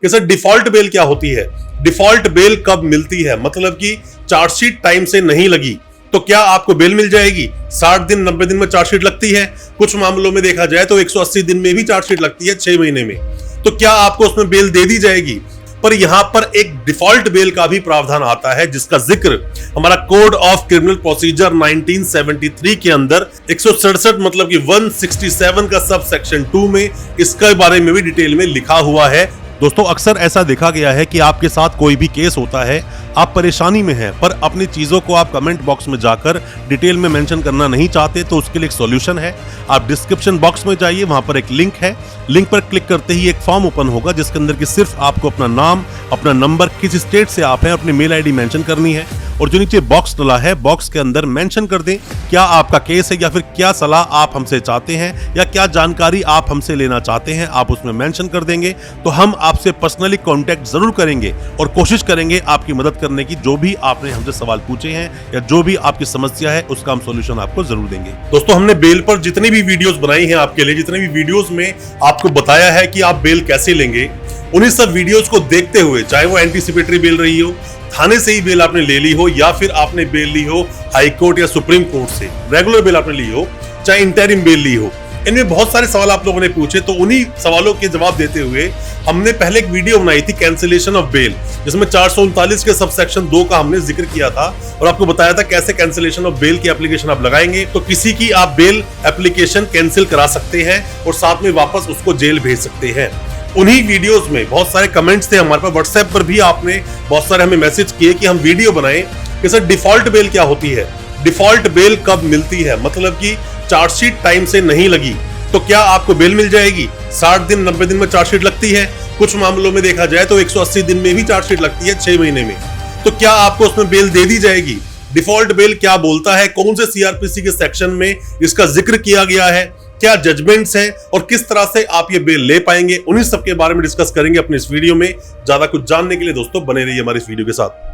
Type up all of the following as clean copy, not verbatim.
कि sir default bell क्या होती है, डिफॉल्ट बेल कब मिलती है, मतलब कि चार्जशीट टाइम से नहीं लगी तो क्या आपको बेल मिल जाएगी। 60 दिन 90 दिन में चार्जशीट लगती है, कुछ मामलों में देखा जाए तो 180 दिन में भी चार्जशीट लगती है, 6 महीने में, तो क्या आपको उसमें बेल दे दी जाएगी। पर यहां पर एक डिफॉल्ट बेल का भी प्रावधान आता है जिसका जिक्र हमारा कोड ऑफ क्रिमिनल प्रोसीजर 1973 के अंदर 167 मतलब कि 167 का सब सेक्शन 2 में इसके बारे में भी डिटेल में लिखा हुआ है। दोस्तों अक्सर ऐसा देखा गया है कि आपके साथ कोई भी केस होता है, आप परेशानी में हैं पर अपनी चीजों को आप कमेंट बॉक्स में जाकर डिटेल में मेंशन करना नहीं चाहते, तो उसके लिए एक सॉल्यूशन है। आप डिस्क्रिप्शन बॉक्स में जाइए, वहां पर एक लिंक है, लिंक पर क्लिक करते ही एक फॉर्म ओपन होगा जिसके अंदर कि सिर्फ आपको अपना नाम, अपना नंबर, किस स्टेट से आप हैं, अपनी मेल आईडी मेंशन करनी है और जो नीचे बॉक्स डला है बॉक्स के अंदर मेंशन कर दें क्या आपका केस है या फिर क्या सलाह आप हमसे चाहते हैं या क्या जानकारी आप हमसे लेना चाहते हैं, आप उसमें मेंशन कर देंगे तो हम आपसे पर्सनली कांटेक्ट जरूर करेंगे और कोशिश करेंगे आपकी मदद करने की। जो भी आपने हमसे सवाल पूछे हैं या जो भी आपकी समस्या है उसका हम सॉल्यूशन आपको जरूर देंगे। दोस्तों हमने बेल पर जितनी भी वीडियोस बनाई हैं आपके लिए, जितने भी वीडियोस में आपको बताया है कि आप बेल कैसे लेंगे, उन्हीं सब वीडियोस को देखते हुए, चाहे वो एंटीसिपेटरी बेल रही हो, थाने से ही बेल आपने ले ली हो या फिर आपने बेल ली हो हाई कोर्ट या सुप्रीम कोर्ट से, रेगुलर बेल आपने ली हो, चाहे इंटरिम बेल ली हो, इनमें बहुत सारे सवाल आप लोगों ने पूछे, तो उन्हीं सवालों के जवाब देते हुए हमने पहले एक वीडियो बनाई थी कैंसिलेशन ऑफ बेल, जिसमें 439 के सब सेक्शन 2 का हमने जिक्र किया था और आपको बताया था कैसे कैंसिलेशन ऑफ बेल की एप्लीकेशन आप लगाएंगे तो किसी की आप बेल एप्लीकेशन कैंसिल करा सकते हैं और साथ में वापस उसको जेल भेज सकते हैं। उन्हीं वीडियोस में बहुत सारे कमेंट्स थे हमारे पास, व्हाट्सएप पर भी आपने बहुत सारे हमें मैसेज किए कि हम वीडियो बनाएं कि सर डिफॉल्ट बेल क्या होती है, डिफॉल्ट बेल कब मिलती है, मतलब कि चार्जशीट टाइम से नहीं लगी तो क्या आपको बेल मिल जाएगी। 60 दिन 90 दिन में चार्जशीट लगती है, कुछ मामलों में देखा जाए तो 180 दिन में भी चार्जशीट लगती है, 6 महीने में, तो क्या आपको उसमें बेल दे दी जाएगी। डिफॉल्ट बेल क्या बोलता है, कौन से सीआरपीसी के सेक्शन में इसका जिक्र किया गया है, क्या जजमेंट्स है और किस तरह से आप ये बेल ले पाएंगे, उन्हीं सब के बारे में डिस्कस करेंगे अपने इस वीडियो में। ज्यादा कुछ जानने के लिए दोस्तों बने रहिए हमारे इस वीडियो के साथ।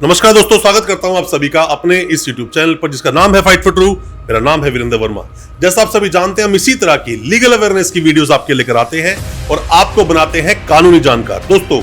नमस्कार दोस्तों, स्वागत करता हूं आप सभी का अपने इस YouTube चैनल पर जिसका नाम है फाइट फॉर ट्रू। मेरा नाम है वीरेंद्र वर्मा। जैसा आप सभी जानते हैं हम इसी तरह की लीगल अवेयरनेस की वीडियोस आपके लेकर आते हैं और आपको बनाते हैं कानूनी जानकार। दोस्तों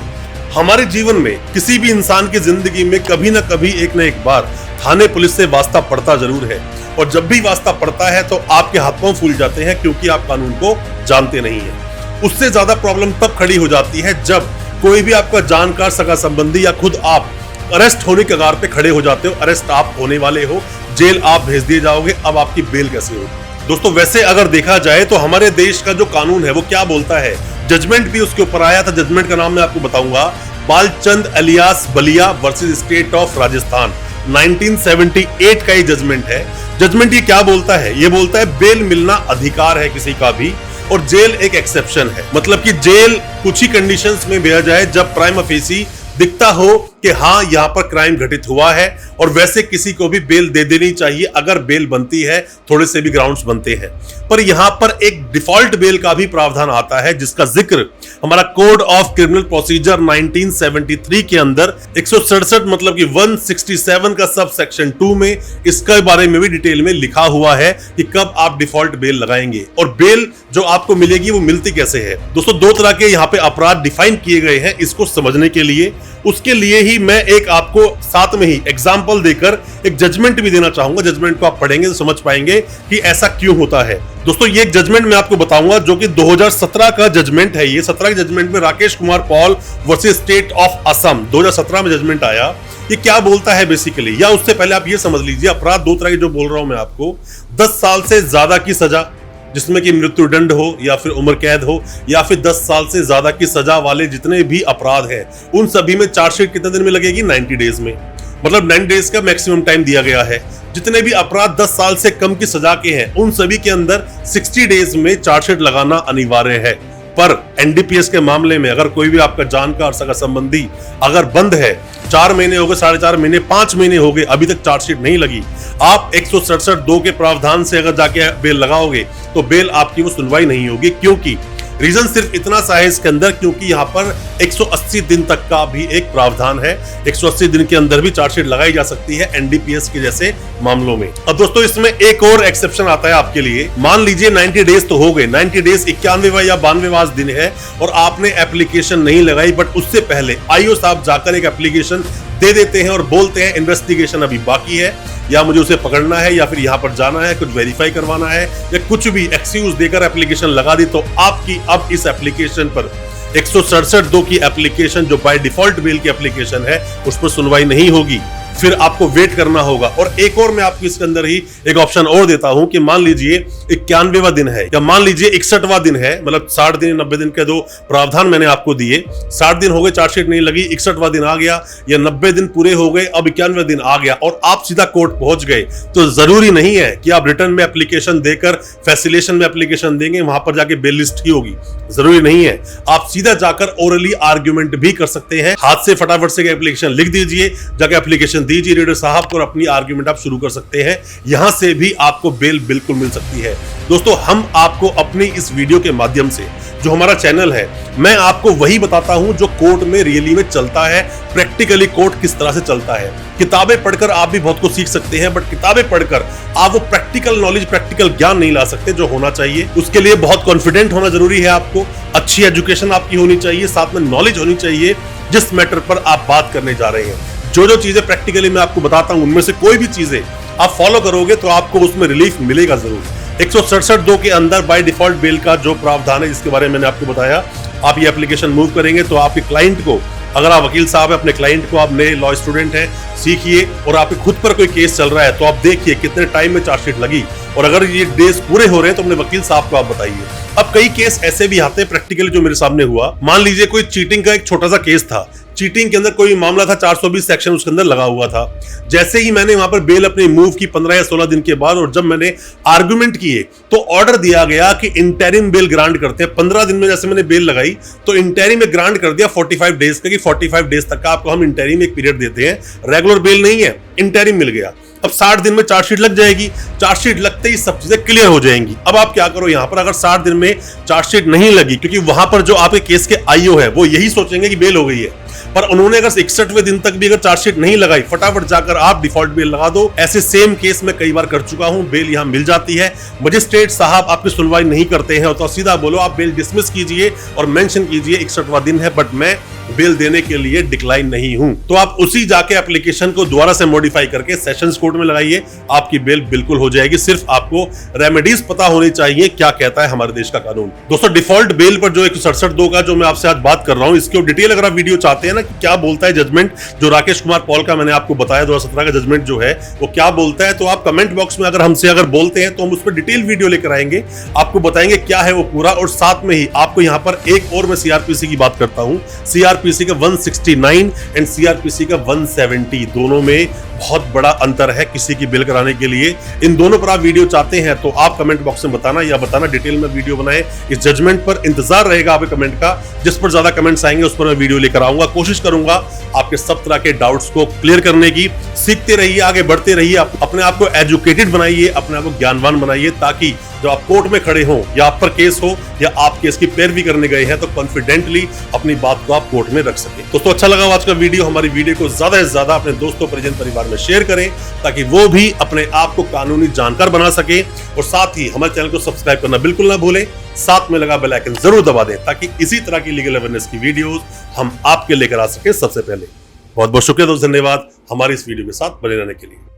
हमारे जीवन में किसी भी इंसान की जिंदगी में कभी ना कभी एक ना एक बार थाने पुलिस से वास्ता पड़ता जरूर है और जब भी वास्ता पड़ता है तो आपके हाथ पांव फूल जाते हैं क्योंकि आप कानून को जानते नहीं है। उससे ज्यादा प्रॉब्लम तब खड़ी हो जाती है जब कोई भी आपका जानकार, सगा संबंधी या खुद आप अरेस्ट होने के कगार पे खड़े हो जाते हो, अरेस्ट आप होने वाले हो, जेल आप भेज दिए जाओगे, अब आपकी बेल कैसे होगी। दोस्तों वैसे अगर देखा जाए तो हमारे देश का जो कानून है वो क्या बोलता है, जजमेंट भी उसके ऊपर आया था, जजमेंट का नाम मैं आपको बताऊंगा, Balchand alias Ballia versus state of Rajasthan, 1978 का ये जजमेंट है। जजमेंट ये क्या बोलता है, ये बोलता है बेल मिलना अधिकार है किसी का भी और जेल एक एक्सेप्शन है, मतलब कि जेल कुछ ही कंडीशंस में भेजा जाए जब प्राइमा फेसी दिखता हो कि हाँ यहाँ पर क्राइम घटित हुआ है और वैसे किसी को भी बेल दे देनी चाहिए अगर बेल बनती है, थोड़े से भी ग्राउंड्स बनते हैं। पर यहाँ पर एक डिफॉल्ट बेल का भी प्रावधान आता है जिसका जिक्र हमारा कोड ऑफ क्रिमिनल प्रोसीजर 1973 के अंदर 167 मतलब कि 167 का सब सेक्शन 2 में इसके बारे में भी डिटेल में लिखा हुआ है कि कब आप डिफॉल्ट बेल लगाएंगे और बेल जो आपको मिलेगी वो मिलती कैसे है। दोस्तों दो तरह के यहाँ पे अपराध डिफाइन किए गए हैं, इसको समझने के लिए उसके लिए ही मैं एक आपको साथ में ही एग्जांपल देकर एक जजमेंट भी देना चाहूंगा। जजमेंट को आप पढ़ेंगे तो समझ पाएंगे कि ऐसा क्यों होता है। दोस्तों ये एक जजमेंट मैं आपको बताऊंगा जो कि 2017 का जजमेंट है। ये 17 के जजमेंट में Rakesh Kumar Paul versus state of Assam 2017 में जजमेंट आया। ये क्या बोलता है बेसिकली, या उससे पहले आप ये समझ लीजिए अपराध दो तरह के जो बोल रहा हूं मैं आपको, 10 साल से ज्यादा की सजा जिसमें कि मृत्युदंड हो या फिर उम्र कैद हो या फिर 10 साल से ज्यादा की सजा वाले जितने भी अपराध हैं उन सभी में चार्जशीट कितने दिन में लगेगी, 90 डेज में, मतलब 90 डेज का मैक्सिमम टाइम दिया गया है। जितने भी अपराध 10 साल से कम की सजा के हैं उन सभी के अंदर 60 डेज में चार्जशीट लगाना अनिवार्य है। पर एनडीपीएस के मामले में अगर कोई भी आपका जानकार, सगा संबंधी अगर बंद है, 4 महीने हो गए, 4.5 महीने, 5 महीने हो गए, अभी तक चार्जशीट नहीं लगी, आप 167(2) के प्रावधान से अगर जाके बेल लगाओगे तो बेल आपकी वो सुनवाई नहीं होगी, क्योंकि रीजन सिर्फ इतना सा है इसके अंदर, क्योंकि यहाँ पर 180 दिन तक का भी एक प्रावधान है। 180 दिन के अंदर भी चार्जशीट लगाई जा सकती है एनडीपीएस के जैसे मामलों में। अब दोस्तों इसमें एक और एक्सेप्शन आता है आपके लिए। मान लीजिए 90 डेज तो हो गए, 90 डेज 91वां या 92वां दिन है और आपने एप्लीकेशन नहीं लगाई, बट उससे पहले आईओ साहब जाकर एक एप्लीकेशन दे देते हैं और बोलते हैं इन्वेस्टिगेशन अभी बाकी है, या मुझे उसे पकड़ना है, या फिर यहां पर जाना है, कुछ वेरीफाई करवाना है, या कुछ भी एक्सक्यूज देकर एप्लीकेशन लगा दी, तो आपकी अब इस एप्लीकेशन पर 167(2) की एप्लीकेशन जो बाय डिफॉल्ट बेल की एप्लीकेशन है उस पर सुनवाई नहीं होगी, फिर आपको वेट करना होगा। और एक और मैं आपको इसके अंदर ही एक ऑप्शन और देता हूं कि मान लीजिए 91वां दिन है या मान लीजिए 61वां दिन है, मतलब 60 दिन 90 दिन के दो प्रावधान मैंने आपको दिए। 60 दिन हो गए, चार्जशीट नहीं लगी, 61वां दिन आ गया, या 90 दिन पूरे हो गए, अब 91वां दिन आ गया और आप सीधा कोर्ट पहुंच गए, तो जरूरी नहीं है कि आप रिटर्न में एप्लीकेशन देकर फैसिलेशन में एप्लीकेशन देंगे, वहां पर जाके बेल लिस्ट ही होगी, जरूरी नहीं है। आप सीधा जाकर ओरली आर्ग्यूमेंट भी कर सकते हैं, हाथ से फटाफट से एप्लीकेशन लिख दीजिए, जाकर एप्लीकेशन दीजिए रीडर साहब को और अपनी आर्ग्यूमेंट आप शुरू कर सकते हैं। यहां से भी आपको बेल बिल्कुल मिल सकती है। दोस्तों हम आपको अपनी इस वीडियो के माध्यम से, जो हमारा चैनल है, मैं आपको वही बताता हूं जो कोर्ट में रियली में चलता है, प्रैक्टिकली कोर्ट किस तरह से चलता है। किताबें पढ़कर आप भी बहुत कुछ सीख सकते हैं, बट किताबें पढ़कर आप वो प्रैक्टिकल नॉलेज, प्रैक्टिकल ज्ञान नहीं ला सकते जो होना चाहिए। उसके लिए बहुत कॉन्फिडेंट होना जरूरी है, आपको अच्छी एजुकेशन आपकी होनी चाहिए, साथ में नॉलेज होनी चाहिए जिस मैटर पर आप बात करने जा रहे हैं। जो चीजें प्रैक्टिकली मैं आपको बताता हूं उनमें से कोई भी चीजें आप फॉलो करोगे तो आपको उसमें रिलीफ मिलेगा जरूर। 167(2) के अंदर बाय डिफॉल्ट बेल का जो प्रावधान है जिसके बारे में मैंने आपको बताया, आप ये एप्लीकेशन मूव करेंगे तो आपके क्लाइंट को, अगर आप वकील साहब हैं, अपने क्लाइंट को, आप नए लॉ स्टूडेंट हैं, सीखिए, और आपके खुद पर कोई केस चल रहा है तो आप देखिए कितने टाइम में चार्जशीट लगी, और अगर ये डेज पूरे हो रहे हैं तो अपने वकील साहब को आप बताइए। अब कई केस ऐसे भी आते हैं प्रैक्टिकली जो मेरे सामने हुआ, मान लीजिए कोई चीटिंग का एक छोटा सा केस था, चीटिंग के अंदर कोई मामला था, 420 सेक्शन उसके अंदर लगा हुआ था। जैसे ही मैंने वहां पर बेल अपनी मूव की 15 या 16 दिन के बाद, और जब मैंने आर्गुमेंट किए तो ऑर्डर दिया गया कि इंटरिम बेल ग्रांट करते हैं। 15 दिन में जैसे मैंने बेल लगाई तो इंटरिम में ग्रांट कर दिया 45 डेज का, कि 45 डेज तक का आपको हम इंटरिम एक पीरियड देते हैं, रेगुलर बेल नहीं है, इंटरिम मिल गया। अब 60 दिन में चार्जशीट लग जाएगी, चार्जशीट लगते ही सब चीजें क्लियर हो जाएंगी। अब आप क्या करो, यहां पर अगर 60 दिन में चार्जशीट नहीं लगी, क्योंकि वहां पर जो आपके केस के आईओ है वो यही सोचेंगे कि बेल हो गई है, पर उन्होंने अगर 61वें दिन तक भी अगर चार्जशीट नहीं लगाई, फटाफट जाकर आप डिफॉल्ट बेल लगा दो। ऐसे सेम केस में कई बार कर चुका हूं, बेल यहां मिल जाती है। मजिस्ट्रेट साहब आपकी सुनवाई नहीं करते हैं तो सीधा बोलो आप बेल डिसमिस कीजिए और मेंशन कीजिए 61वां दिन है, बट मैं बेल देने के लिए डिक्लाइन नहीं हूं, तो आप उसी जाके एप्लीकेशन को दोबारा से मॉडिफाई करके सेशंस कोर्ट में लगाइए, आपकी बेल बिल्कुल हो जाएगी। सिर्फ आपको रेमेडीज पता होनी चाहिए, क्या कहता है हमारे देश का कानून। दोस्तों डिफॉल्ट बेल पर जो 167(2) का जो मैं आपसे आज बात कर रहा हूं, इसके डिटेल अगर आप वीडियो चाहते हैं ना कि क्या बोलता है जजमेंट, जो राकेश कुमार पॉल का मैंने आपको बताया 2017 का जजमेंट जो है वो क्या बोलता है, तो आप कमेंट बॉक्स में अगर हमसे अगर बोलते हैं तो हम उस पर डिटेल वीडियो लेकर आएंगे, आपको बताएंगे क्या है वो पूरा। और साथ में ही आपको यहाँ पर एक और मैं सीआरपीसी की बात करता हूँ, सीआरपीसी का 169 एंड सीआरपीसी का 170, दोनों में बहुत बड़ा अंतर है किसी की बिल कराने के लिए। इन दोनों पर आप वीडियो चाहते हैं तो आप कमेंट बॉक्स में बताना, या बताना डिटेल में वीडियो बनाए। इस जजमेंट पर इंतजार रहेगा आपके कमेंट का, जिस पर ज्यादा कमेंट्स आएंगे उस पर मैं वीडियो लेकर आऊंगा। कोशिश करूंगा आपके सब तरह के डाउट्स को क्लियर करने की। सीखते रहिए, आगे बढ़ते रहिए, अपने आप को एजुकेटेड बनाइए, अपने आप को ज्ञानवान बनाइए, ताकि जब आप कोर्ट में खड़े हो या आप पर केस हो या आप केस की पैरवी करने गए हैं तो कॉन्फिडेंटली अपनी बात को आप कोर्ट में रख सके। दोस्तों अच्छा लगा आज का वीडियो, हमारी वीडियो को ज्यादा से ज्यादा अपने दोस्तों, परिजन, परिवार में शेयर करें ताकि वो भी अपने आप को कानूनी जानकार बना सके। और साथ ही हमारे चैनल को सब्सक्राइब करना बिल्कुल ना भूलें, साथ में लगा बेल आइकन जरूर दबा दें ताकि इसी तरह की लीगल अवेयरनेस की वीडियोस हम आपके लेकर आ सके सबसे पहले। बहुत बहुत शुक्रिया दोस्त, धन्यवाद हमारी इस वीडियो के साथ बने रहने के लिए।